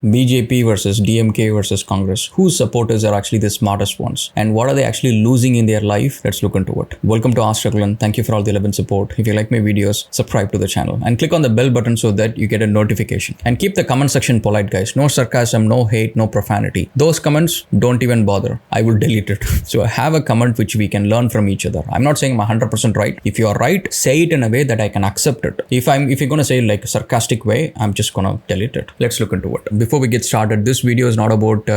BJP versus DMK versus Congress. Whose supporters are actually the smartest ones? And what are they actually losing in their life? Let's look into it. Welcome to Ask Raghulan. Thank you for all the 11 support. If you like my videos, subscribe to the channel and click on the bell button so that you get a notification. And keep the comment section polite, guys. No sarcasm, no hate, no profanity. Those comments, don't even bother. I will delete it. So I have a comment which we can learn from each other. I'm not saying I'm 100% right. If you are right, say it in a way that I can accept it. If you're gonna say like a sarcastic way, I'm just gonna delete it. Let's look into it. Before we get started, this video is not about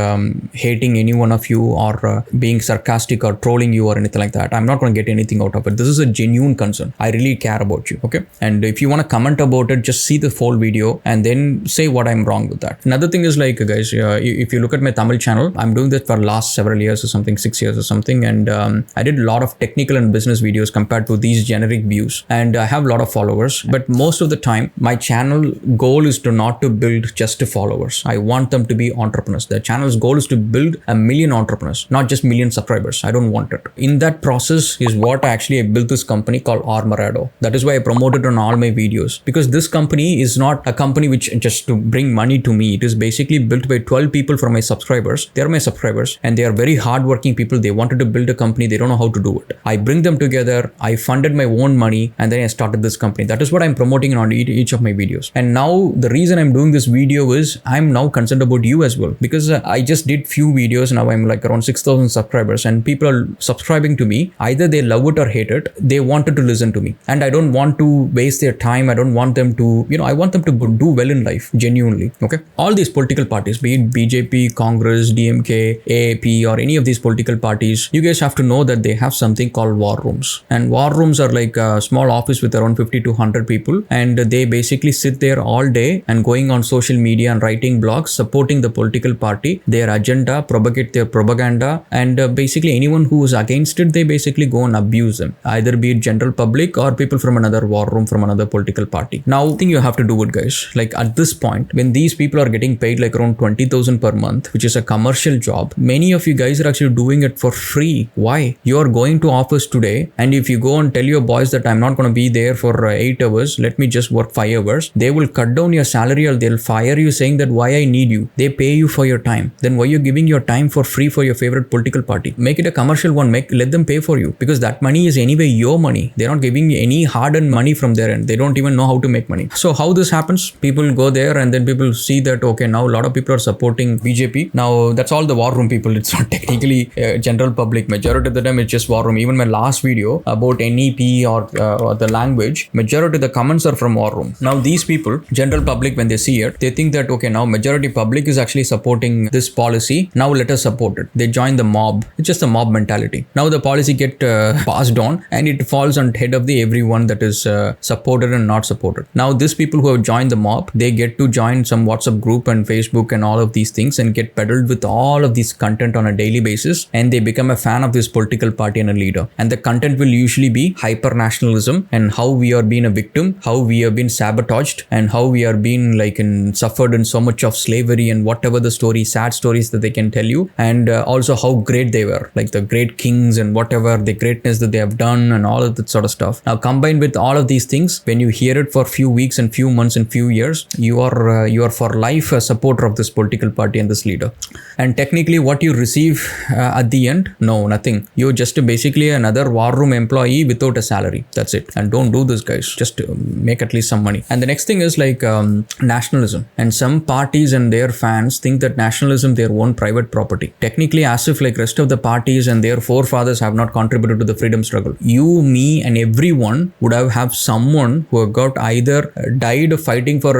hating any one of you or being sarcastic or trolling you or anything like that. I'm not going to get anything out of it. This is a genuine concern. I really care about you, okay? And if you want to comment about it, just see the full video and then say what I'm wrong with that. Another thing is like, guys, if you look at my Tamil channel, I'm doing this for last several years or something, 6 years or something, and I did a lot of technical and business videos compared to these generic views, and I have a lot of followers. But most of the time, my channel goal is not to build just followers. I want them to be entrepreneurs. The channel's goal is to build 1 million entrepreneurs, not just million subscribers. I don't want it. In that process is what I built this company called Armorado. That is why I promote it on all my videos, because this company is not a company which just to bring money to me. It is basically built by 12 people from my subscribers. They are my subscribers and they are very hardworking people. They wanted to build a company. They don't know how to do it. I bring them together. I funded my own money and then I started this company. That is what I'm promoting on each of my videos. And now the reason I'm doing this video is I'm now concerned about you as well, because I just did few videos. Now I'm like around 6,000 subscribers and people are subscribing to me. Either they love it or hate it. They wanted to listen to me and I don't want to waste their time. I don't want them to, I want them to do well in life, genuinely. Okay. All these political parties, be it BJP, Congress, DMK, AAP, or any of these political parties, you guys have to know that they have something called war rooms. And war rooms are like a small office with around 50 to 100 people. And they basically sit there all day and going on social media and writing blogs, supporting the political party, their agenda, propagate their propaganda, and basically anyone who is against it, they basically go and abuse them, either be it general public or people from another war room from another political party. Now, I think you have to do it, guys. Like at this point, when these people are getting paid like around 20,000 per month, which is a commercial job, many of you guys are actually doing it for free. Why? You are going to office today, and if you go and tell your boys that I'm not going to be there for 8 hours, let me just work 5 hours, they will cut down your salary or they'll fire you, saying that why I need you. They pay you for your time. Then why are you giving your time for free for your favorite political party? Make it a commercial one. Let them pay for you, because that money is anyway your money. They're not giving any hard-earned money from their end. They don't even know how to make money. So how this happens? People go there and then people see that, okay, now a lot of people are supporting BJP. Now that's all the war room people. It's not technically general public. Majority of the time it's just war room. Even my last video about NEP or the language, majority of the comments are from war room. Now these people, general public, when they see it, they think that, okay, now majority public is actually supporting this policy. Now let us support it. They join the mob. It's just a mob mentality. Now the policy get passed on and it falls on head of the everyone that is supported and not supported. Now these people who have joined the mob, they get to join some WhatsApp group and Facebook and all of these things and get peddled with all of this content on a daily basis, and they become a fan of this political party and a leader. And the content will usually be hyper nationalism and how we are being a victim, how we have been sabotaged, and how we are being suffered in so much of slavery and whatever the story, sad stories that they can tell you, and also how great they were, like the great kings and whatever the greatness that they have done and all of that sort of stuff. Now combined with all of these things, when you hear it for few weeks and few months and few years, you are for life a supporter of this political party and this leader. And technically what you receive at the end, no, nothing. You're just basically another war room employee without a salary. That's it. And don't do this, guys. Just make at least some money. And the next thing is nationalism. And some parties and their fans think that nationalism their own private property. Technically, as if rest of the parties and their forefathers have not contributed to the freedom struggle. You, me, and everyone would have someone who have got either died fighting for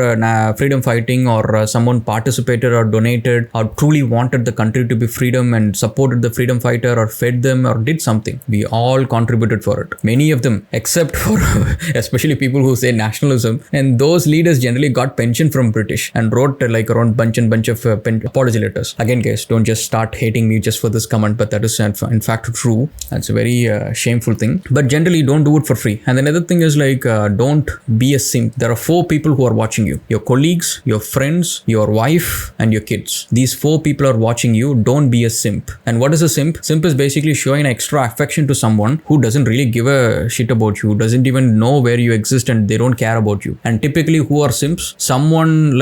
freedom fighting, or someone participated or donated or truly wanted the country to be freedom and supported the freedom fighter or fed them or did something. We all contributed for it. Many of them, except for especially people who say nationalism, and those leaders generally got pension from British and wrote around bunch of apology letters. Again, guys, don't just start hating me just for this comment, but that is in fact true. That's a very shameful thing. But generally, don't do it for free. And another thing is don't be a simp. There are 4 people who are watching you: your colleagues, your friends, your wife, and your kids. These 4 people are watching you. Don't be a simp. And what is a simp? Simp is basically showing extra affection to someone who doesn't really give a shit about you, doesn't even know where you exist, and they don't care about you. And typically, who are simps? Someone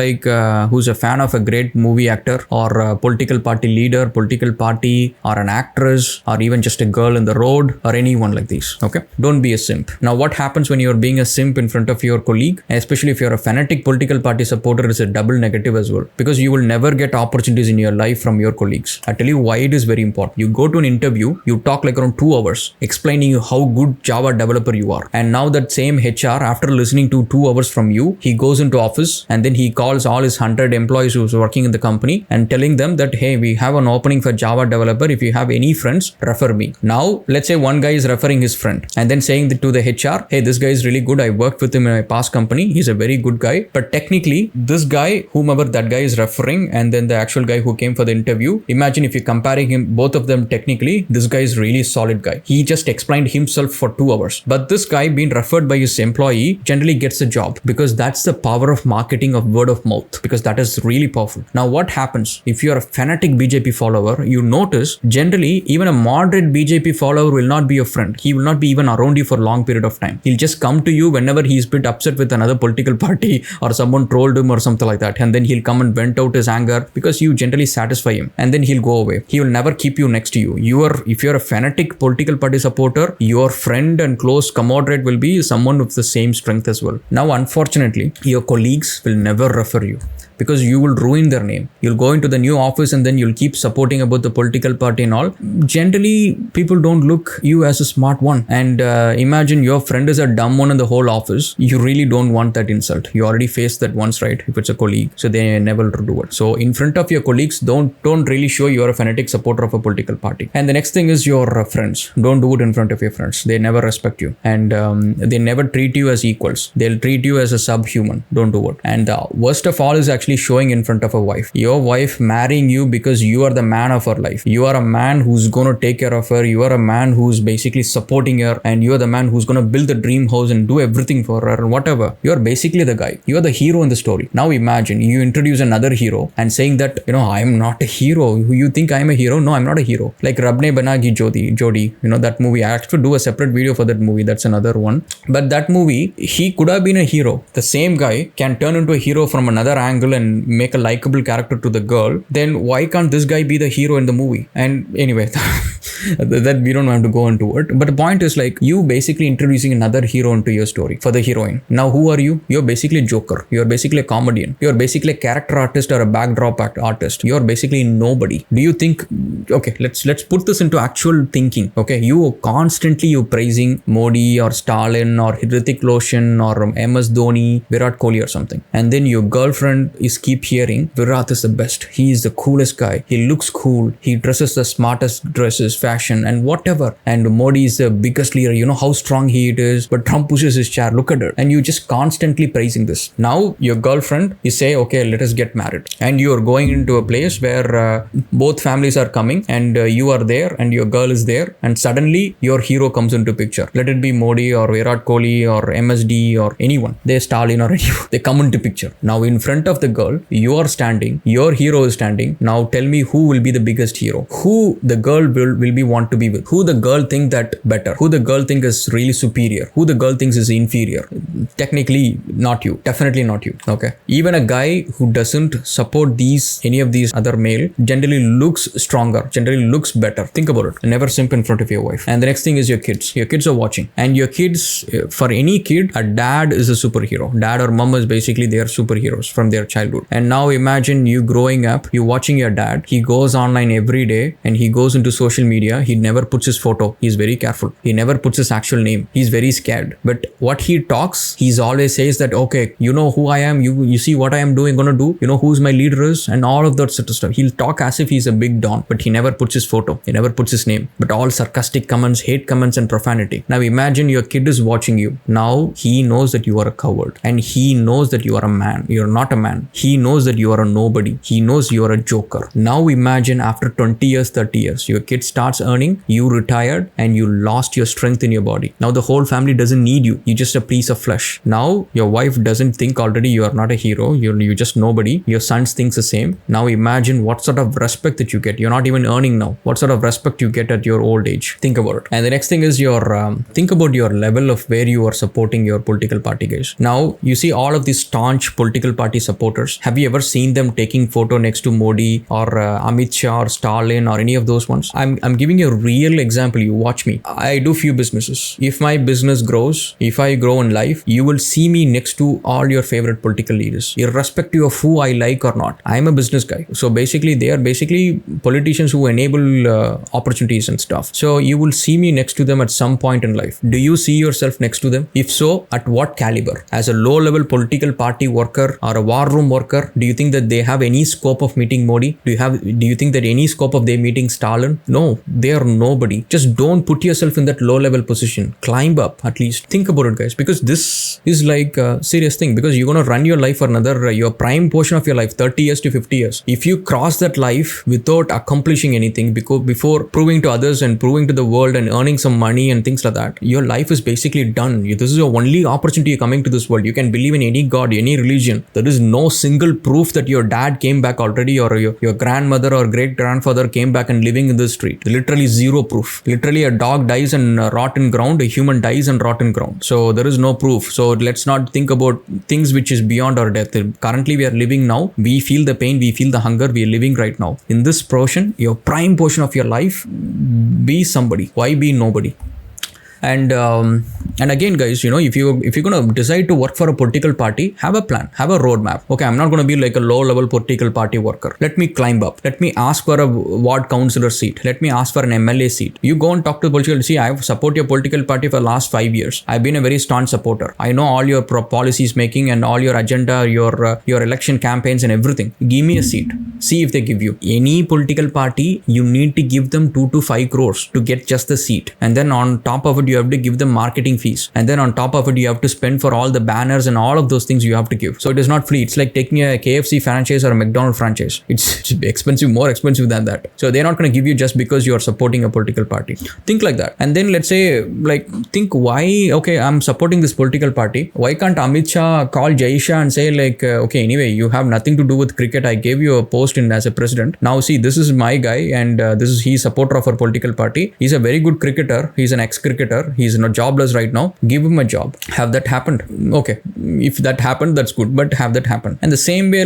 who's a fan of a great movie actor or a political party leader, political party, or an actress, or even just a girl in the road, or anyone like these. Okay, don't be a simp. Now, what happens when you're being a simp in front of your colleague, especially if you're a fanatic political party supporter, is a double negative as well, because you will never get opportunities in your life from your colleagues. I tell you why it is very important. You go to an interview, you talk like around 2 hours explaining you how good Java developer you are, and now that same HR, after listening to 2 hours from you, he goes into office and then he calls all his 100 employees who's working in the company and telling them that, hey, we have an opening for Java developer. If you have any friends, refer me. Now, let's say one guy is referring his friend and then saying to the HR, hey, this guy is really good. I worked with him in my past company. He's a very good guy. But technically, this guy, whomever that guy is referring, and then the actual guy who came for the interview, imagine if you're comparing him, both of them technically, this guy is really solid guy. He just explained himself for 2 hours. But this guy being referred by his employee generally gets a job, because that's the power of marketing, of word of mouth, because that is really powerful. Now, what happens if you're a fanatic BJP follower? You notice generally even a moderate BJP follower will not be your friend. He will not be even around you for a long period of time. He'll just come to you whenever he's bit upset with another political party or someone trolled him or something like that, and then he'll come and vent out his anger because you generally satisfy him, and then he'll go away. He will never keep you next to you. If you're a fanatic political party supporter, your friend and close comrade will be someone with the same strength as well. Now, unfortunately, your colleagues will never refer you, because you will ruin their name. You'll go into the new office and then you'll keep supporting about the political party and all. Generally, people don't look you as a smart one. And imagine your friend is a dumb one in the whole office. You really don't want that insult. You already faced that once, right? If it's a colleague, so they never do it. So in front of your colleagues, don't really show you're a fanatic supporter of a political party. And the next thing is your friends. Don't do it in front of your friends. They never respect you, and they never treat you as equals. They'll treat you as a subhuman. Don't do it. And the worst of all is actually showing in front of a wife. Your wife marrying you because you are the man of her life. You are a man who's going to take care of her. You are a man who's basically supporting her, and you are the man who's going to build the dream house and do everything for her and whatever. You are basically the guy. You are the hero in the story. Now imagine you introduce another hero and saying that, I'm not a hero. You think I'm a hero? No, I'm not a hero. Like Rabne Banagi Jodi, that movie. I actually do a separate video for that movie. That's another one. But that movie, he could have been a hero. The same guy can turn into a hero from another angle and make a likable character to the girl. Then why can't this guy be the hero in the movie? And anyway, that we don't have to go into it. But the point is, like, you basically introducing another hero into your story for the heroine. Now, who are you? You're basically Joker. You're basically a comedian. You're basically a character artist or a backdrop artist. You're basically nobody. Do you think, okay, let's put this into actual thinking. Okay, you praising Modi or Stalin or Hrithik Roshan or MS Dhoni, Virat Kohli or something. And then your girlfriend is keep hearing Virat is the best. He is the coolest guy. He looks cool. He dresses the smartest dresses, fashion and whatever. And Modi is the biggest leader. You know how strong he is. But Trump pushes his chair. Look at it. And you just constantly praising this. Now your girlfriend, you say, okay, let us get married. And you are going into a place where both families are coming, and you are there and your girl is there. And suddenly your hero comes into picture. Let it be Modi or Virat Kohli or MSD or anyone. They're Stalin or anyone. They come into picture. Now in front of the girl, you are standing. Your hero is standing. Now tell me who will be the biggest hero. Who the girl will be want to be with. Who the girl think that better. Who the girl think is really superior. Who the girl thinks is inferior. Technically not you. Definitely not you. Okay. Even a guy who doesn't support any of these other male generally looks stronger. Generally looks better. Think about it. Never simp in front of your wife. And the next thing is your kids. Your kids are watching. And your kids, for any kid, a dad is a superhero. Dad or mom is basically their superheroes from their childhood. And now imagine you growing up, you watching your dad. He goes online every day and he goes into social media. He never puts his photo. He's very careful. He never puts his actual name. He's very scared. But what he talks, he's always says that, okay, you know who I am. You see what I am gonna do. You know who's my leader is, and all of that sort of stuff. He'll talk as if he's a big don, but he never puts his photo. He never puts his name. But all sarcastic comments, hate comments, and profanity. Now imagine your kid is watching you. Now he knows that you are a coward, and he knows that you are a man. You're not a man. He knows that you are a nobody. He knows you are a joker. Now imagine after 20 years, 30 years, your kid starts earning, you retired and you lost your strength in your body. Now the whole family doesn't need you. You're just a piece of flesh. Now your wife doesn't think already you are not a hero. You're just nobody. Your son thinks the same. Now imagine what sort of respect that you get. You're not even earning now. What sort of respect you get at your old age. Think about it. And the next thing is think about your level of where you are supporting your political party, guys. Now you see all of these staunch political party supporters. Have you ever seen them taking photo next to Modi or Amit Shah or Stalin or any of those ones? I'm giving you a real example. You watch me. I do few businesses. If my business grows, if I grow in life, you will see me next to all your favorite political leaders, irrespective of who I like or not. I'm a business guy. So basically, they are basically politicians who enable opportunities and stuff. So you will see me next to them at some point in life. Do you see yourself next to them? If so, at what caliber? As a low-level political party worker or a war room worker, do you think that they have any scope of meeting Modi? Do you think that any scope of they meeting Stalin? No, they are nobody. Just don't put yourself in that low-level position. Climb up at least. Think about it, guys, because this is like a serious thing, because you're going to run your life for another, your prime portion of your life, 30 years to 50 years. If you cross that life without accomplishing anything, because before proving to others and proving to the world and earning some money and things like that, your life is basically done. This is your only opportunity coming to this world. You can believe in any god, any religion. There is no single proof that your dad came back already or your grandmother or great grandfather came back and living in the street. Literally zero proof. Literally a dog dies and rot in ground, a human dies and rot in ground. So there is no proof. So let's not think about things which is beyond our death. Currently we are living now. We feel the pain, we feel the hunger, we are living right now. In this portion, your prime portion of your life, be somebody. Why be nobody? And again, guys, if you're going to decide to work for a political party, have a plan, have a roadmap. Okay, I'm not going to be like a low-level political party worker. Let me climb up. Let me ask for a ward councillor seat. Let me ask for an MLA seat. You go and talk to the political. See, I've supported your political party for the last 5 years. I've been a very staunch supporter. I know all your policies making and all your agenda, your election campaigns and everything. Give me a seat. See if they give you. Any political party, you need to give them 2 to 5 crores to get just the seat. And then on top of it, you have to give them marketing fees, and then on top of it you have to spend for all the banners and all of those things you have to give. So it is not free. It's like taking a KFC franchise or a McDonald's franchise. It's expensive, more expensive than that. So they're not going to give you just because you are supporting a political party. Think like that. And then let's say, think why, okay, I'm supporting this political party. Why can't Amit Shah call Jai Shah and say okay, anyway, you have nothing to do with cricket. I gave you a post in as a president. Now see, this is my guy, and he's supporter of our political party. He's a very good cricketer. He's an ex-cricketer. He's not jobless right now. Give him a job. Have that happened? Okay. If that happened, that's good, but have that happen. And the same way,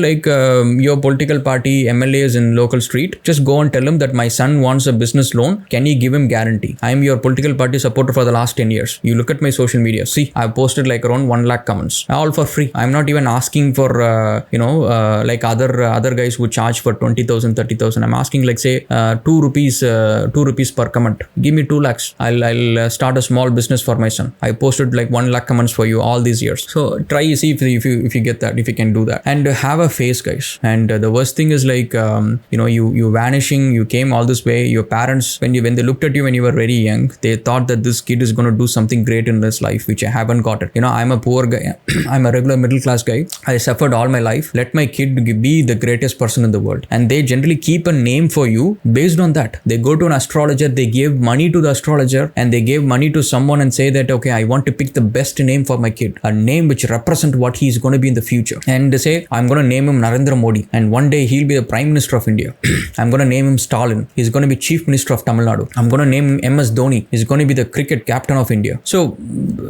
your political party MLAs in local street, just go and tell him that my son wants a business loan. Can you give him guarantee? I am your political party supporter for the last 10 years. You look at my social media. See, I've posted around 1 lakh comments. All for free. I'm not even asking for, other guys who charge for 20,000, 30,000. I'm asking 2 rupees per comment. Give me 2 lakhs. I'll start a small business for my son. I posted 1 lakh comments for you all these years. So try, see if you get that, if you can do that, and have a face, guys. And the worst thing is you vanishing. You came all this way. Your parents, when they looked at you when you were very young, they thought that this kid is going to do something great in his life, which I haven't got it. I'm a poor guy. I'm a regular middle class guy. I suffered all my life. Let my kid be the greatest person in the world. And they generally keep a name for you based on that. They go to an astrologer, they give money to the astrologer, and they gave money to someone and say that, okay, I want to pick the best name for my kid, a name which represents what he's going to be in the future. And they say, I'm going to name him Narendra Modi, and one day he'll be the Prime Minister of India. I'm going to name him Stalin. He's going to be Chief Minister of Tamil Nadu. I'm going to name him MS Dhoni. He's going to be the cricket captain of India. So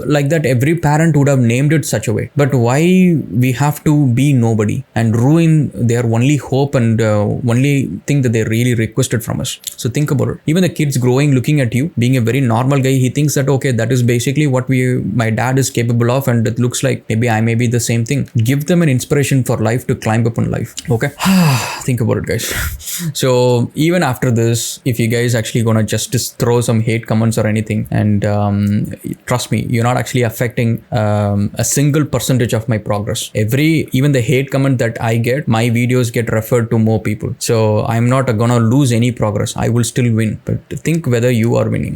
like that, every parent would have named it such a way. But why we have to be nobody and ruin their only hope and only thing that they really requested from us? So think about it. Even the kids growing, looking at you, being a very normal guy, he thinks that, okay, that is basically what my dad is capable of, and it looks like maybe I may be the same thing. Give them an inspiration for life to climb up in life. Okay. Think about it, guys. So even after this, if you guys actually gonna just throw some hate comments or anything, and trust me, you're not actually affecting a single percentage of my progress. Even the hate comment that I get, my videos get referred to more people. So I'm not gonna lose any progress. I will still win. But think whether you are winning.